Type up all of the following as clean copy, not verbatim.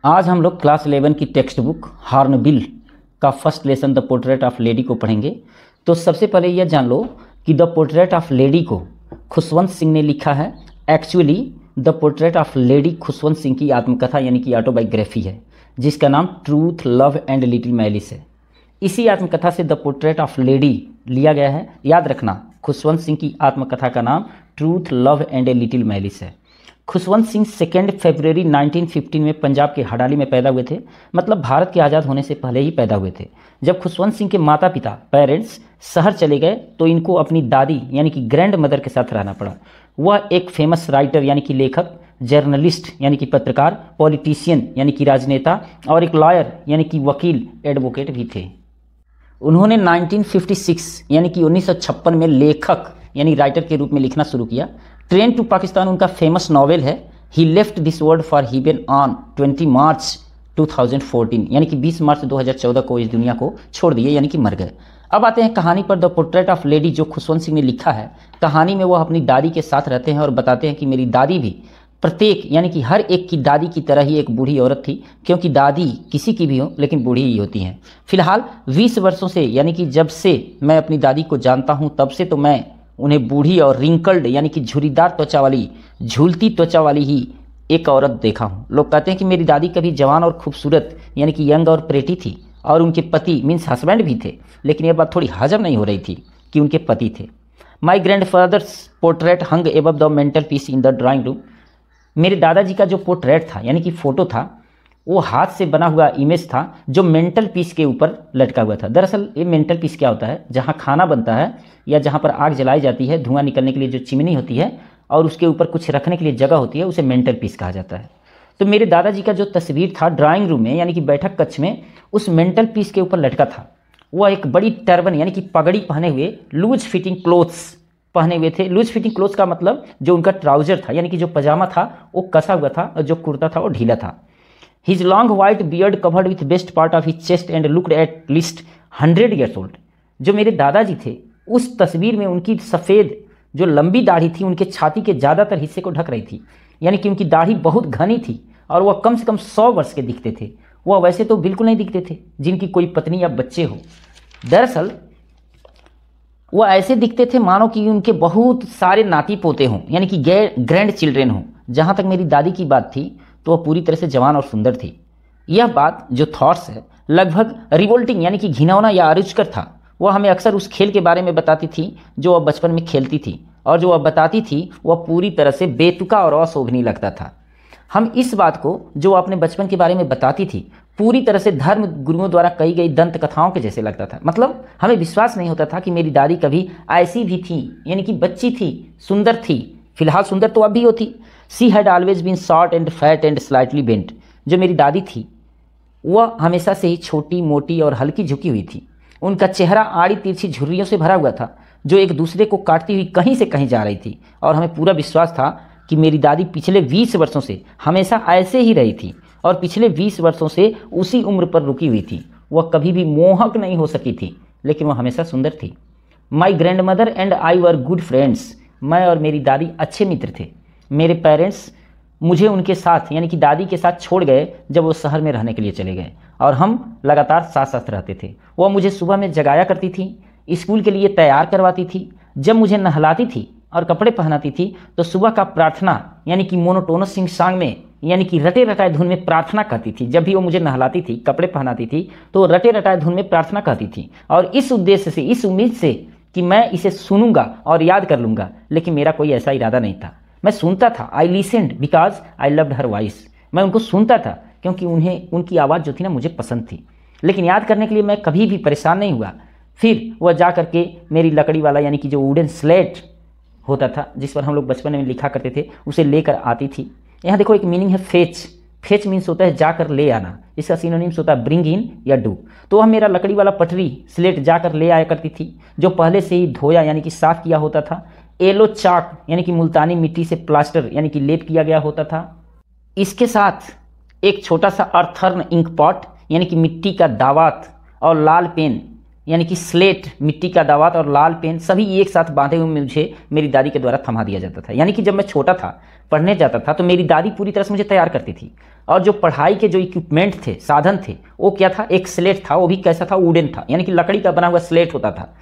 आज हम लोग क्लास 11 की टेक्स्ट बुक हॉर्नबिल का first lesson the portrait of lady को पढ़ेंगे। तो सबसे पहले यह जान लो कि द पोर्ट्रेट ऑफ लेडी को खुशवंत सिंह ने लिखा है। Actually the portrait of lady Khushwant Singh की आत्मकथा यानी कि ऑटोबायोग्राफी है, जिसका नाम truth, love and little malice है। इसी आत्मकथा से द पोर्ट्रेट ऑफ लेडी लिया गया है। याद रखना, खुशवंत सिंह की आत्मकथा का नाम truth, love and a little malice है। खुशवंत सिंह 2 फरवरी 1915 में पंजाब के हड़ाली में पैदा हुए थे, मतलब भारत के आज़ाद होने से पहले ही पैदा हुए थे। जब खुशवंत सिंह के माता पिता पेरेंट्स शहर चले गए तो इनको अपनी दादी यानी कि ग्रैंड मदर के साथ रहना पड़ा। वह एक फेमस राइटर यानी कि लेखक, जर्नलिस्ट यानी कि पत्रकार, पॉलिटिशियन यानी कि राजनेता और एक लॉयर यानी कि वकील, एडवोकेट भी थे। उन्होंने 1956 यानी कि 1956 में लेखक यानी राइटर के रूप में लिखना शुरू किया। ट्रेन टू पाकिस्तान उनका फेमस नॉवेल है। He left this world for heaven on 20 March 2014 यानी कि 20 मार्च 2014 को इस दुनिया को छोड़ दिए यानी कि मर गए। अब आते हैं कहानी पर। द पोर्ट्रेट ऑफ लेडी जो खुशवंत सिंह ने लिखा है, कहानी में वह अपनी दादी के साथ रहते हैं और बताते हैं कि मेरी दादी भी प्रत्येक यानी कि हर एक की दादी की तरह ही एक बूढ़ी औरत थी, क्योंकि दादी किसी की भी हो लेकिन बूढ़ी ही होती हैं। फिलहाल 20 वर्षों से यानी कि जब से मैं अपनी दादी को जानता हूँ तब से तो मैं उन्हें बूढ़ी और रिंकल्ड यानी कि झुर्रीदार त्वचा वाली, झूलती त्वचा वाली ही एक औरत देखा हूँ। लोग कहते हैं कि मेरी दादी कभी जवान और खूबसूरत यानी कि यंग और प्रेटी थी और उनके पति मीन्स हस्बैंड भी थे, लेकिन यह बात थोड़ी हजम नहीं हो रही थी कि उनके पति थे। My grandfather's portrait hung above the mantelpiece in the drawing room. मेरे दादाजी का जो पोर्ट्रेट था यानी कि फ़ोटो था, वो हाथ से बना हुआ इमेज था जो मेंटल पीस के ऊपर लटका हुआ था। दरअसल ये मेंटल पीस क्या होता है? जहाँ खाना बनता है या जहाँ पर आग जलाई जाती है, धुआं निकलने के लिए जो चिमनी होती है और उसके ऊपर कुछ रखने के लिए जगह होती है, उसे मेंटल पीस कहा जाता है। तो मेरे दादाजी का जो तस्वीर था ड्राइंग रूम में यानी कि बैठक कक्ष में, उस मेंटल पीस के ऊपर लटका था। वह एक बड़ी टर्बन यानी कि पगड़ी पहने हुए, लूज फिटिंग क्लोथ्स पहने हुए थे। लूज फिटिंग क्लोथ्स का मतलब जो उनका ट्राउजर था यानी कि जो पजामा था वो कसा हुआ था और जो कुर्ता था वो ढीला था। His long white beard covered with best part of his chest and looked at least 100 years old. जो मेरे दादाजी थे उस तस्वीर में उनकी सफ़ेद जो लंबी दाढ़ी थी उनके छाती के ज़्यादातर हिस्से को ढक रही थी, यानी कि उनकी दाढ़ी बहुत घनी थी और वह कम से कम 100 वर्ष के दिखते थे। वह वैसे तो बिल्कुल नहीं दिखते थे जिनकी कोई पत्नी या बच्चे हो। दरअसल वह ऐसे दिखते थे मानो कि उनके बहुत सारे नाती पोते हों यानी कि ग्रैंड चिल्ड्रेन हों। जहाँ तक मेरी दादी की बात थी तो वह पूरी तरह से जवान और सुंदर थी। यह बात जो थॉट्स है लगभग रिवोल्टिंग यानी कि घिनौना या अरुचिकर था। वह हमें अक्सर उस खेल के बारे में बताती थी जो वह बचपन में खेलती थी, और जो वह बताती थी वह पूरी तरह से बेतुका और अशोभनीय लगता था। हम इस बात को जो अपने बचपन के बारे में बताती थी पूरी तरह से धर्म गुरुओं द्वारा कही गई दंत कथाओं के जैसे लगता था। मतलब हमें विश्वास नहीं होता था कि मेरी दादी कभी ऐसी भी थी यानी कि बच्ची थी, सुंदर थी। फिलहाल सुंदर तो अब भी होती। She had always been short and fat and slightly bent. जो मेरी दादी थी वह हमेशा से ही छोटी, मोटी और हल्की झुकी हुई थी। उनका चेहरा आड़ी तिरछी झुर्रियों से भरा हुआ था जो एक दूसरे को काटती हुई कहीं से कहीं जा रही थी, और हमें पूरा विश्वास था कि मेरी दादी पिछले 20 वर्षों से हमेशा ऐसे ही रही थी और पिछले 20 वर्षों से उसी उम्र पर रुकी हुई थी। वह कभी भी मोहक नहीं हो सकी थी, लेकिन वह हमेशा सुंदर थी। My grand mother and I were good friends. मैं और मेरी दादी अच्छे मित्र थे। मेरे पेरेंट्स मुझे उनके साथ यानी कि दादी के साथ छोड़ गए जब वो शहर में रहने के लिए चले गए, और हम लगातार साथ साथ रहते थे। वह मुझे सुबह में जगाया करती थी, स्कूल के लिए तैयार करवाती थी। जब मुझे नहलाती थी और कपड़े पहनाती थी तो सुबह का प्रार्थना यानी कि मोनोटोनस सिंग सॉन्ग में यानी कि रटे रटाए धुन में प्रार्थना करती थी। जब भी वो मुझे नहलाती थी, कपड़े पहनाती थी, तो रटे रटाए धुन में प्रार्थना करती थी, और इस उद्देश्य से, इस उम्मीद से कि मैं इसे सुनूंगा और याद कर लूँगा। लेकिन मेरा कोई ऐसा इरादा नहीं था। मैं सुनता था। I listened because I loved her voice. मैं उनको सुनता था क्योंकि उन्हें उनकी आवाज़ जो थी ना मुझे पसंद थी, लेकिन याद करने के लिए मैं कभी भी परेशान नहीं हुआ। फिर वह जा करके मेरी लकड़ी वाला यानी कि जो वुडन स्लेट होता था जिस पर हम लोग बचपन में लिखा करते थे, उसे लेकर आती थी। यहाँ देखो एक मीनिंग है फेच। फेच मीन्स होता है जाकर ले आना। इसका सिनोनिम्स होता है ब्रिंग इन या डू। तो वह मेरा लकड़ी वाला पटरी स्लेट जाकर ले आया करती थी, जो पहले से ही धोया यानी कि साफ़ किया होता था। येलो चाक यानी कि मुल्तानी मिट्टी से प्लास्टर यानी कि लेप किया गया होता था। इसके साथ एक छोटा सा अर्थर्न इंक पॉट यानी कि मिट्टी का दावात और लाल पेन यानी कि स्लेट, मिट्टी का दावात और लाल पेन सभी एक साथ बांधे हुए मुझे मेरी दादी के द्वारा थमा दिया जाता था। यानी कि जब मैं छोटा था पढ़ने जाता था तो मेरी दादी पूरी तरह से मुझे तैयार करती थी। और जो पढ़ाई के जो इक्विपमेंट थे, साधन थे, वो क्या था, एक स्लेट था, वो भी कैसा था, वुडन था, यानी कि लकड़ी का बना हुआ स्लेट होता था।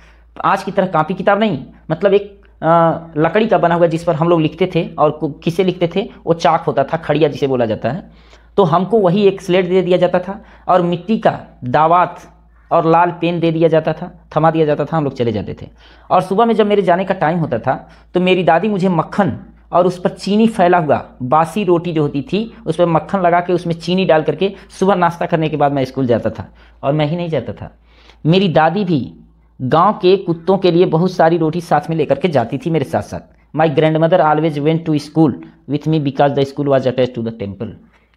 आज की तरह कॉपी किताब नहीं, मतलब एक लकड़ी का बना हुआ जिस पर हम लोग लिखते थे। और किसे लिखते थे, वो चाक होता था, खड़िया जिसे बोला जाता है। तो हमको वही एक स्लेट दे दिया जाता था और मिट्टी का दावात और लाल पेन दे दिया जाता था, थमा दिया जाता था, हम लोग चले जाते थे। और सुबह में जब मेरे जाने का टाइम होता था तो मेरी दादी मुझे मक्खन और उस पर चीनी फैला हुआ बासी रोटी जो होती थी उस पर मक्खन लगा के उसमें चीनी डाल करके सुबह नाश्ता करने के बाद मैं स्कूल जाता था। और मैं ही नहीं जाता था, मेरी दादी भी गांव के कुत्तों के लिए बहुत सारी रोटी साथ में लेकर के जाती थी मेरे साथ साथ। My grandmother always went to school with me because the school was attach to the temple.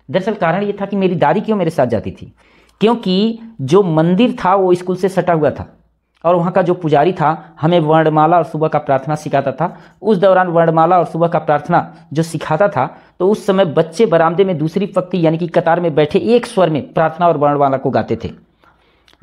दरअसल कारण ये था कि मेरी दादी क्यों मेरे साथ जाती थी, क्योंकि जो मंदिर था वो स्कूल से सटा हुआ था और वहाँ का जो पुजारी था हमें वर्णमाला और सुबह का प्रार्थना सिखाता था। उस दौरान वर्णमाला और सुबह का प्रार्थना जो सिखाता था तो उस समय बच्चे बरामदे में दूसरी पंक्ति यानी कि कतार में बैठे एक स्वर में प्रार्थना और वर्णमाला को गाते थे।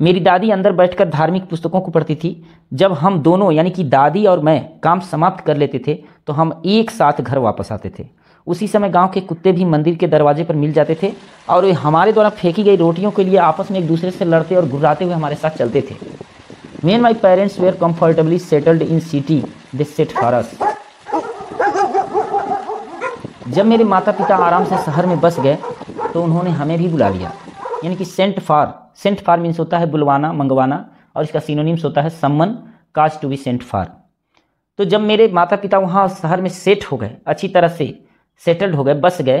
मेरी दादी अंदर बैठकर धार्मिक पुस्तकों को पढ़ती थी। जब हम दोनों यानी कि दादी और मैं काम समाप्त कर लेते थे तो हम एक साथ घर वापस आते थे। उसी समय गांव के कुत्ते भी मंदिर के दरवाजे पर मिल जाते थे और वे हमारे द्वारा फेंकी गई रोटियों के लिए आपस में एक दूसरे से लड़ते और घुर्राते हुए हमारे साथ चलते थे। When my parents were comfortably settled in city, they set for us. जब मेरे माता पिता आराम से शहर में बस गए तो उन्होंने हमें भी बुला लिया, यानी कि सेंट फॉर मीन्स होता है बुलवाना, मंगवाना, और इसका सिनोनिम्स होता है सम्मन, काज टू बी सेंट फॉर। तो जब मेरे माता पिता वहाँ शहर में सेट हो गए, अच्छी तरह से सेटल्ड हो गए, बस गए,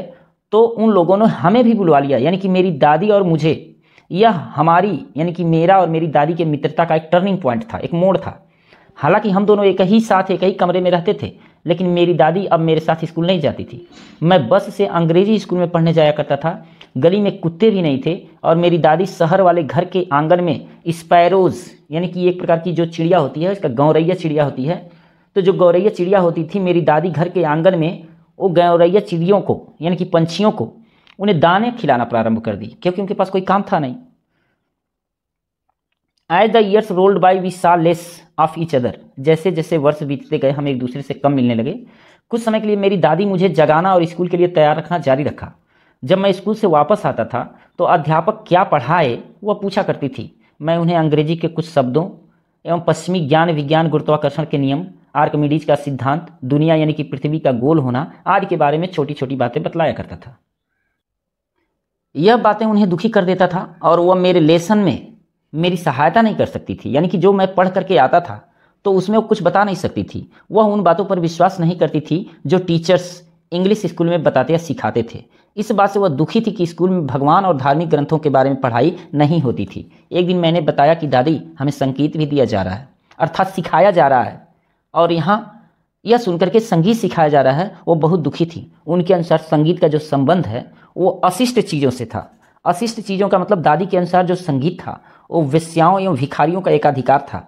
तो उन लोगों ने हमें भी बुलवा लिया, यानी कि मेरी दादी और मुझे। यह हमारी यानी कि मेरा और मेरी दादी के मित्रता का एक टर्निंग पॉइंट था, एक मोड़ था। हालांकि हम दोनों एक ही साथ एक ही कमरे में रहते थे, लेकिन मेरी दादी अब मेरे साथ स्कूल नहीं जाती थी। मैं बस से अंग्रेजी स्कूल में पढ़ने जाया करता था। गली में कुत्ते भी नहीं थे और मेरी दादी शहर वाले घर के आंगन में स्पैरोज यानी कि एक प्रकार की जो चिड़िया होती है, इसका गौरैया चिड़िया होती है, तो जो गौरैया चिड़िया होती थी मेरी दादी घर के आंगन में वो गौरैया चिड़ियों को यानी कि पंछियों को उन्हें दाने खिलाना प्रारंभ कर दी, क्योंकि उनके पास कोई काम था नहीं। As the years rolled by we saw less of each other. जैसे जैसे वर्ष बीतते गए हम एक दूसरे से कम मिलने लगे। कुछ समय के लिए मेरी दादी मुझे जगाना और स्कूल के लिए तैयार रखना जारी रखा। जब मैं स्कूल से वापस आता था तो अध्यापक क्या पढ़ाए वह पूछा करती थी। मैं उन्हें अंग्रेजी के कुछ शब्दों एवं पश्चिमी ज्ञान विज्ञान, गुरुत्वाकर्षण के नियम, आर्किमिडीज का सिद्धांत, दुनिया यानी कि पृथ्वी का गोल होना आदि के बारे में छोटी छोटी बातें बतलाया करता था। यह बातें उन्हें दुखी कर देता था और वह मेरे लेसन में मेरी सहायता नहीं कर सकती थी, यानी कि जो मैं पढ़ करके आता था तो उसमें वो कुछ बता नहीं सकती थी। वह उन बातों पर विश्वास नहीं करती थी जो टीचर्स इंग्लिश स्कूल में बताते या सिखाते थे। इस बात से वह दुखी थी कि स्कूल में भगवान और धार्मिक ग्रंथों के बारे में पढ़ाई नहीं होती थी। एक दिन मैंने बताया कि दादी हमें संगीत भी दिया जा रहा है, अर्थात सिखाया जा रहा है, और यहाँ यह सुनकर के संगीत सिखाया जा रहा है। वो बहुत दुखी थी। उनके अनुसार संगीत का जो संबंध है वो अशिष्ट चीज़ों से था। अशिष्ट चीज़ों का मतलब दादी के अनुसार जो संगीत था वो वेश्याओं एवं भिखारियों का एकाधिकार था।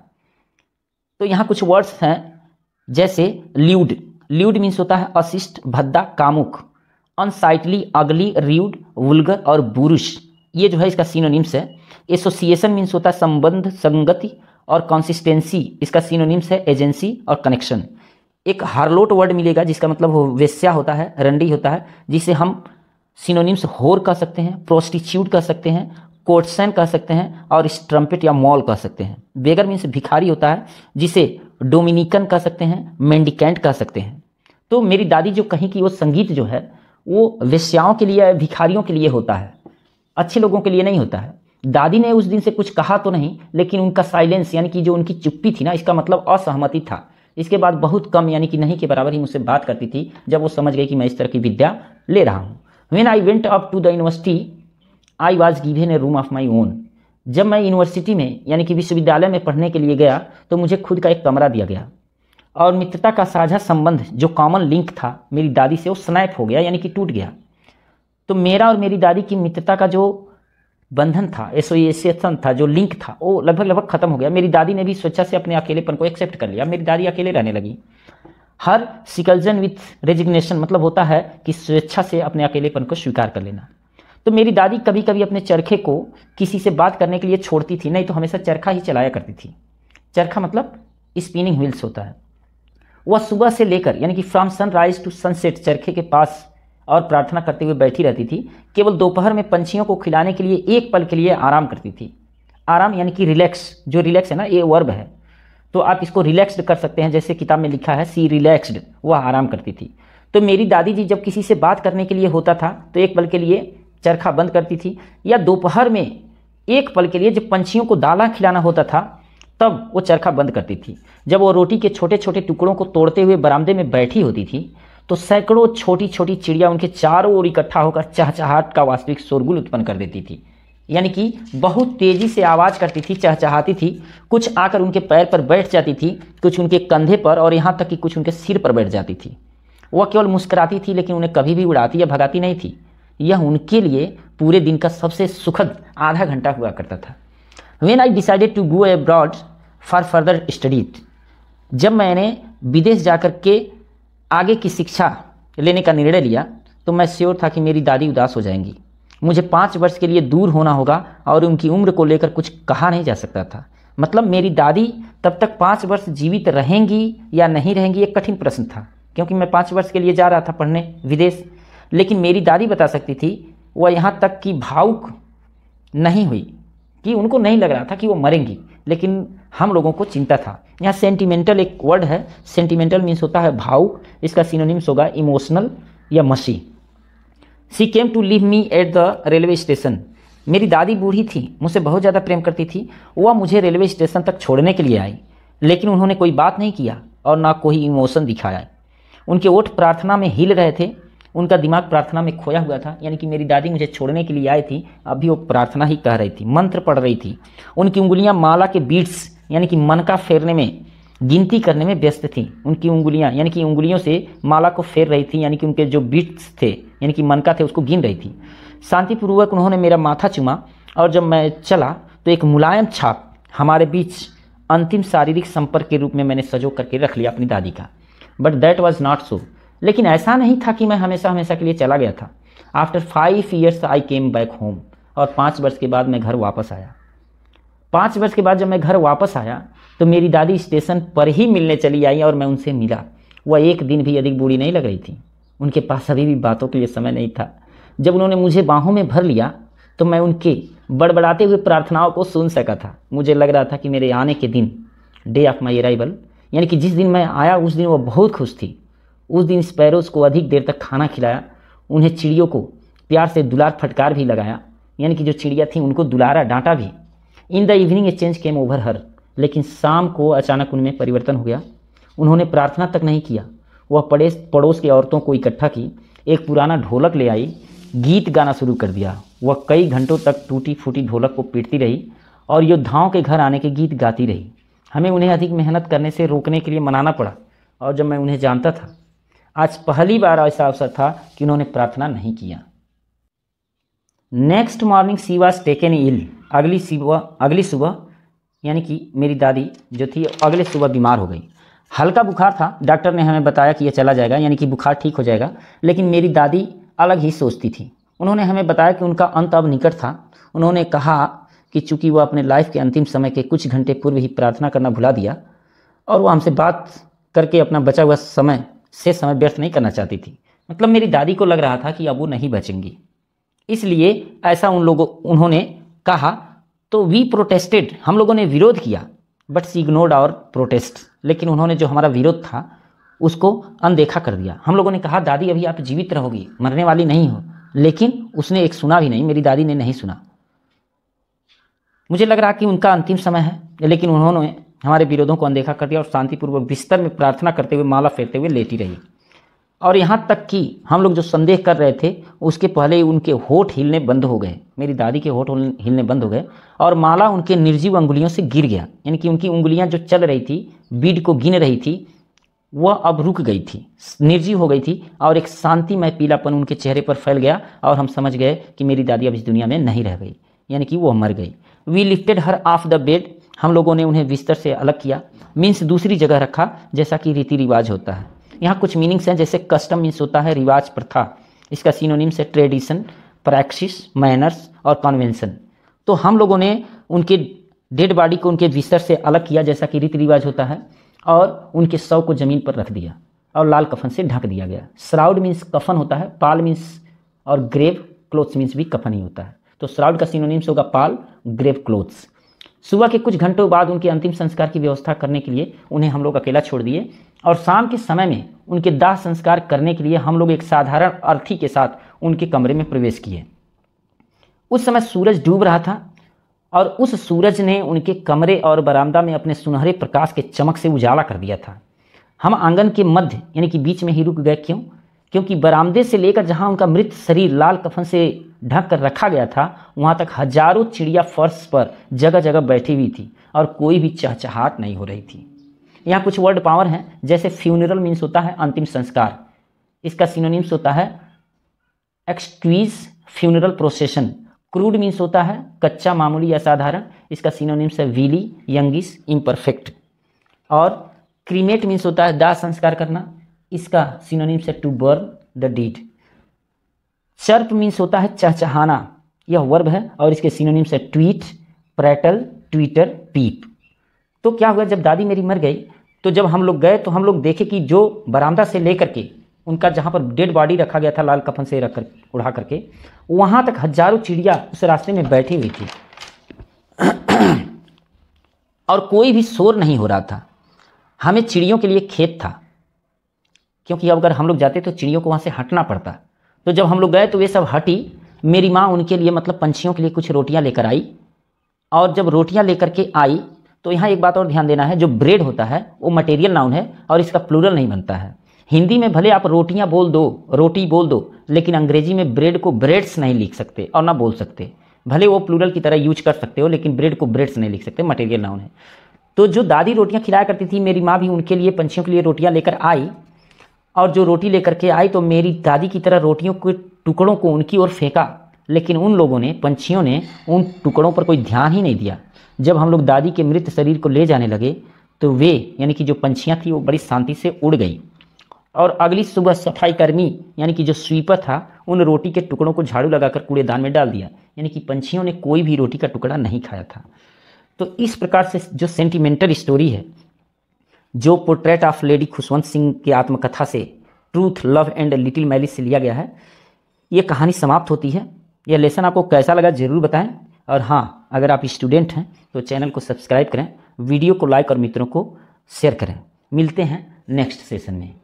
तो यहाँ कुछ वर्ड्स हैं जैसे ल्यूड। ल्यूड मीन्स होता है अशिष्ट, भद्दा, कामुक। अनसाइटली, अगली, र्यूड, वुल्गर और बुरुष, ये जो है इसका सिनोनिम्स है। एसोसिएशन मीन्स होता है संबंध, संगति, और कंसिस्टेंसी इसका सिनोनिम्स है एजेंसी और कनेक्शन। एक हार्लोट वर्ड मिलेगा जिसका मतलब वो वेश्या होता है, रंडी होता है, जिसे हम सिनोनिम्स होर कह सकते हैं, प्रोस्टिट्यूट कह सकते हैं, कोर्टसन कह सकते हैं, और स्ट्रम्पेट या मॉल कह सकते हैं। बेगर मीन्स भिखारी होता है, जिसे डोमिनिकन कह सकते हैं, मेंडिकेंट कह सकते हैं। तो मेरी दादी जो कहीं कि वो संगीत जो है वो वेश्याओं के लिए, भिखारियों के लिए होता है, अच्छे लोगों के लिए नहीं होता है। दादी ने उस दिन से कुछ कहा तो नहीं, लेकिन उनका साइलेंस यानी कि जो उनकी चुप्पी थी ना, इसका मतलब असहमति था। इसके बाद बहुत कम यानी कि नहीं के बराबर ही मुझसे बात करती थी जब वो समझ गई कि मैं इस तरह की विद्या ले रहा हूँ। When I went up to the university I was given a room of my own. जब मैं यूनिवर्सिटी में यानी कि विश्वविद्यालय में पढ़ने के लिए गया तो मुझे खुद का एक कमरा दिया गया, और मित्रता का साझा संबंध जो कॉमन लिंक था मेरी दादी से वो स्नैप हो गया, यानी कि टूट गया। तो मेरा और मेरी दादी की मित्रता का जो बंधन था, एसोसिएशन था, जो लिंक था, वो लगभग खत्म हो गया। मेरी दादी ने भी स्वेच्छा से अपने अकेलेपन को एक्सेप्ट कर लिया। मेरी दादी अकेले रहने लगी। हर सिकल्जन विथ रेजिग्नेशन मतलब होता है कि स्वेच्छा से अपने अकेलेपन को स्वीकार कर लेना। तो मेरी दादी कभी कभी अपने चरखे को किसी से बात करने के लिए छोड़ती थी, नहीं तो हमेशा चरखा ही चलाया करती थी। चरखा मतलब स्पिनिंग व्हील्स होता है। वह सुबह से लेकर यानी कि फ्रॉम सनराइज टू सनसेट चरखे के पास और प्रार्थना करते हुए बैठी रहती थी। केवल दोपहर में पंछियों को खिलाने के लिए एक पल के लिए आराम करती थी। आराम यानी कि रिलैक्स, जो रिलैक्स है ना, ये वर्ब है, तो आप इसको रिलैक्स्ड कर सकते हैं, जैसे किताब में लिखा है सी रिलैक्स्ड, वह आराम करती थी। तो मेरी दादी जी जब किसी से बात करने के लिए होता था तो एक पल के लिए चरखा बंद करती थी, या दोपहर में एक पल के लिए जब पंछियों को दाना खिलाना होता था तब वो चरखा बंद करती थी। जब वो रोटी के छोटे छोटे टुकड़ों को तोड़ते हुए बरामदे में बैठी होती थी तो सैकड़ों छोटी छोटी चिड़िया उनके चारों ओर इकट्ठा होकर चहचहाट का वास्तविक शोरगुल उत्पन्न कर देती थी। यानी कि बहुत तेजी से आवाज़ करती थी, चहचहाती थी। कुछ आकर उनके पैर पर बैठ जाती थी, कुछ उनके कंधे पर, और यहाँ तक कि कुछ उनके सिर पर बैठ जाती थी। वह केवल मुस्कुराती थी, लेकिन उन्हें कभी भी उड़ाती या भगाती नहीं थी। यह उनके लिए पूरे दिन का सबसे सुखद आधा घंटा हुआ करता था। When I decided to go abroad for further study, जब मैंने विदेश जाकर के आगे की शिक्षा लेने का निर्णय लिया तो मैं श्योर था कि मेरी दादी उदास हो जाएंगी। मुझे 5 वर्ष के लिए दूर होना होगा और उनकी उम्र को लेकर कुछ कहा नहीं जा सकता था। मतलब मेरी दादी तब तक 5 वर्ष जीवित रहेंगी या नहीं रहेंगी, एक कठिन प्रश्न था, क्योंकि मैं 5 वर्ष के लिए जा रहा था पढ़ने विदेश। लेकिन मेरी दादी बता सकती थी। वह यहाँ तक कि भावुक नहीं हुई कि उनको नहीं लग रहा था कि वो मरेंगी, लेकिन हम लोगों को चिंता था। यहाँ सेंटिमेंटल एक वर्ड है, सेंटिमेंटल मीन्स होता है भावुक, इसका सिनोनिम्स होगा इमोशनल या mushy. She came to leave me at the railway station. मेरी दादी बूढ़ी थी, मुझसे बहुत ज़्यादा प्रेम करती थी। वह मुझे रेलवे स्टेशन तक छोड़ने के लिए आई, लेकिन उन्होंने कोई बात नहीं किया और ना कोई इमोशन दिखाया। उनके ओठ प्रार्थना में हिल रहे थे, उनका दिमाग प्रार्थना में खोया हुआ था। यानी कि मेरी दादी मुझे छोड़ने के लिए आई थी, अभी वो प्रार्थना ही कह रही थी, मंत्र पढ़ रही थी। उनकी उंगलियां माला के बीट्स यानी कि मनका फेरने में, गिनती करने में व्यस्त थी। उनकी उंगलियां यानी कि उंगलियों से माला को फेर रही थी, यानी कि उनके जो बीट्स थे यानी कि मनका थे उसको गिन रही थी। शांतिपूर्वक उन्होंने मेरा माथा चुमा और जब मैं चला तो एक मुलायम छाप हमारे बीच अंतिम शारीरिक संपर्क के रूप में मैंने सजो करके रख लिया अपनी दादी का। But that was not so. लेकिन ऐसा नहीं था कि मैं हमेशा हमेशा के लिए चला गया था। आफ्टर 5 years आई केम बैक होम, और 5 वर्ष के बाद मैं घर वापस आया। 5 वर्ष के बाद जब मैं घर वापस आया तो मेरी दादी स्टेशन पर ही मिलने चली आई और मैं उनसे मिला। वह एक दिन भी अधिक बूढ़ी नहीं लग रही थी। उनके पास अभी भी बातों के लिए समय नहीं था। जब उन्होंने मुझे बाहों में भर लिया तो मैं उनके बड़बड़ाते हुए प्रार्थनाओं को सुन सका था। मुझे लग रहा था कि मेरे आने के दिन, डे ऑफ माई अराइवल, यानी कि जिस दिन मैं आया उस दिन वो बहुत खुश थी। उस दिन स्पैरोज़ को अधिक देर तक खाना खिलाया, उन्हें चिड़ियों को प्यार से दुलार फटकार भी लगाया, यानी कि जो चिड़िया थी उनको दुलारा डांटा भी। In the evening A change came over हर, लेकिन शाम को अचानक उनमें परिवर्तन हो गया। उन्होंने प्रार्थना तक नहीं किया, वह पड़ोस की औरतों को इकट्ठा की, एक पुराना ढोलक ले आई, गीत गाना शुरू कर दिया। वह कई घंटों तक टूटी फूटी ढोलक को पीटती रही और योद्धाओं के घर आने के गीत गाती रही। हमें उन्हें अधिक मेहनत करने से रोकने के लिए मनाना पड़ा, और जब मैं उन्हें जानता था, आज पहली बार ऐसा अवसर था कि उन्होंने प्रार्थना नहीं किया। Next morning she was taken ill. अगली सुबह यानी कि मेरी दादी जो थी अगले सुबह बीमार हो गई। हल्का बुखार था, डॉक्टर ने हमें बताया कि यह चला जाएगा, यानी कि बुखार ठीक हो जाएगा। लेकिन मेरी दादी अलग ही सोचती थी। उन्होंने हमें बताया कि उनका अंत अब निकट था। उन्होंने कहा कि चूंकि वह अपने लाइफ के अंतिम समय के कुछ घंटे पूर्व ही प्रार्थना करना भुला दिया और वो हमसे बात करके अपना बचा हुआ समय व्यर्थ नहीं करना चाहती थी। मतलब मेरी दादी को लग रहा था कि अब वो नहीं बचेंगी, इसलिए ऐसा उन्होंने कहा। तो वी प्रोटेस्टेड, हम लोगों ने विरोध किया, but she ignored our protest, लेकिन उन्होंने जो हमारा विरोध था उसको अनदेखा कर दिया। हम लोगों ने कहा दादी अभी आप जीवित रहोगी, मरने वाली नहीं हो, लेकिन उसने एक सुना भी नहीं, मेरी दादी ने नहीं सुना। मुझे लग रहा कि उनका अंतिम समय है, लेकिन उन्होंने हमारे विरोधों को अनदेखा कर दिया और शांतिपूर्वक बिस्तर में प्रार्थना करते हुए माला फेरते हुए लेटी रही। और यहाँ तक कि हम लोग जो संदेह कर रहे थे उसके पहले ही उनके होठ हिलने बंद हो गए। मेरी दादी के होठ हिलने बंद हो गए और माला उनके निर्जीव अंगुलियों से गिर गया, यानी कि उनकी उंगलियां जो चल रही थी, बीड को गिन रही थी, वह अब रुक गई थी, निर्जीव हो गई थी, और एक शांतिमय पीलापन उनके चेहरे पर फैल गया और हम समझ गए कि मेरी दादी अब इस दुनिया में नहीं रह गई, यानी कि वो मर गई। We lifted her off the bed, हम लोगों ने उन्हें बिस्तर से अलग किया, मीन्स दूसरी जगह रखा, जैसा कि रीति रिवाज होता है। यहाँ कुछ मीनिंग्स हैं, जैसे कस्टम मीन्स होता है रिवाज, प्रथा, इसका सिनोनिम्स है ट्रेडिशन, प्रैक्टिस, मैनर्स और कन्वेंशन। तो हम लोगों ने उनके डेड बॉडी को उनके बिस्तर से अलग किया, जैसा कि रीति रिवाज होता है, और उनके शव को ज़मीन पर रख दिया और लाल कफन से ढक दिया गया। श्राउड मीन्स कफन होता है, पाल मीन्स और ग्रेव क्लोथ्स मीन्स भी कफन ही होता है। तो श्राउड का सिनोनिम्स होगा पाल, ग्रेव क्लोथ्स। सुबह के कुछ घंटों बाद उनके अंतिम संस्कार की व्यवस्था करने के लिए उन्हें हम लोग अकेला छोड़ दिए और शाम के समय में उनके दाह संस्कार करने के लिए हम लोग एक साधारण अर्थी के साथ उनके कमरे में प्रवेश किए। उस समय सूरज डूब रहा था और उस सूरज ने उनके कमरे और बरामदा में अपने सुनहरे प्रकाश के चमक से उजाला कर दिया था। हम आंगन के मध्य यानी कि बीच में ही रुक गए। क्यों? क्योंकि बरामदे से लेकर जहां उनका मृत शरीर लाल कफन से ढक कर रखा गया था वहां तक हजारों चिड़िया फर्श पर जगह जगह बैठी हुई थी और कोई भी चहचहाट नहीं हो रही थी। यहाँ कुछ वर्ड पावर हैं, जैसे फ्यूनरल मीन्स होता है अंतिम संस्कार, इसका सिनोनिम्स होता है exequies funeral procession. Crude means होता है कच्चा, मामूली या साधारण, इसका सिनोनिम्स है वीली, यंगिस, इम्परफेक्ट। और क्रीमेट मीन्स होता है दाह संस्कार करना, इसका सिनोनिम्स है to burn the dead. Chirp means होता है चहचहाना, यह वर्ब है और इसके सिनोनिम्स है ट्वीट, प्रैटल, ट्वीटर, पीप। तो क्या हुआ, जब दादी मेरी मर गई तो जब हम लोग गए तो हम लोग देखे कि जो बरामदा से लेकर के उनका जहाँ पर डेड बॉडी रखा गया था लाल कफन से रख कर उड़ा करके, वहाँ तक हजारों चिड़िया उस रास्ते में बैठी हुई थी और कोई भी शोर नहीं हो रहा था। हमें चिड़ियों के लिए खेत था, क्योंकि अब अगर हम लोग जाते तो चिड़ियों को वहाँ से हटना पड़ता। तो जब हम लोग गए तो वे सब हटी। मेरी माँ उनके लिए मतलब पंछियों के लिए कुछ रोटियाँ लेकर आई और जब रोटियाँ लेकर के आई तो यहाँ एक बात और ध्यान देना है, जो ब्रेड होता है वो मटेरियल नाउन है और इसका प्लूरल नहीं बनता है। हिंदी में भले आप रोटियाँ बोल दो, रोटी बोल दो, लेकिन अंग्रेजी में ब्रेड को ब्रेड्स नहीं लिख सकते और ना बोल सकते। भले वो प्लूरल की तरह यूज कर सकते हो लेकिन ब्रेड को ब्रेड्स नहीं लिख सकते, मटेरियल नाउन है। तो जो दादी रोटियाँ खिलाया करती थी, मेरी माँ भी उनके लिए पंछियों के लिए रोटियाँ लेकर आई और जो रोटी लेकर के आई तो मेरी दादी की तरह रोटियों के टुकड़ों को उनकी ओर फेंका, लेकिन उन लोगों ने, पंछियों ने उन टुकड़ों पर कोई ध्यान ही नहीं दिया। जब हम लोग दादी के मृत शरीर को ले जाने लगे तो वे यानी कि जो पंछियाँ थी वो बड़ी शांति से उड़ गई और अगली सुबह सफाई कर्मी यानी कि जो स्वीपर था उन रोटी के टुकड़ों को झाड़ू लगाकर कूड़ेदान में डाल दिया, यानी कि पंछियों ने कोई भी रोटी का टुकड़ा नहीं खाया था। तो इस प्रकार से जो सेंटिमेंटल स्टोरी है, जो portrait of lady Khushwant Singh की आत्मकथा से truth, love and little malice से लिया गया है, ये कहानी समाप्त होती है। यह लेसन आपको कैसा लगा ज़रूर बताएं और हाँ, अगर आप स्टूडेंट हैं तो चैनल को सब्सक्राइब करें, वीडियो को लाइक और मित्रों को शेयर करें। मिलते हैं नेक्स्ट सेशन में।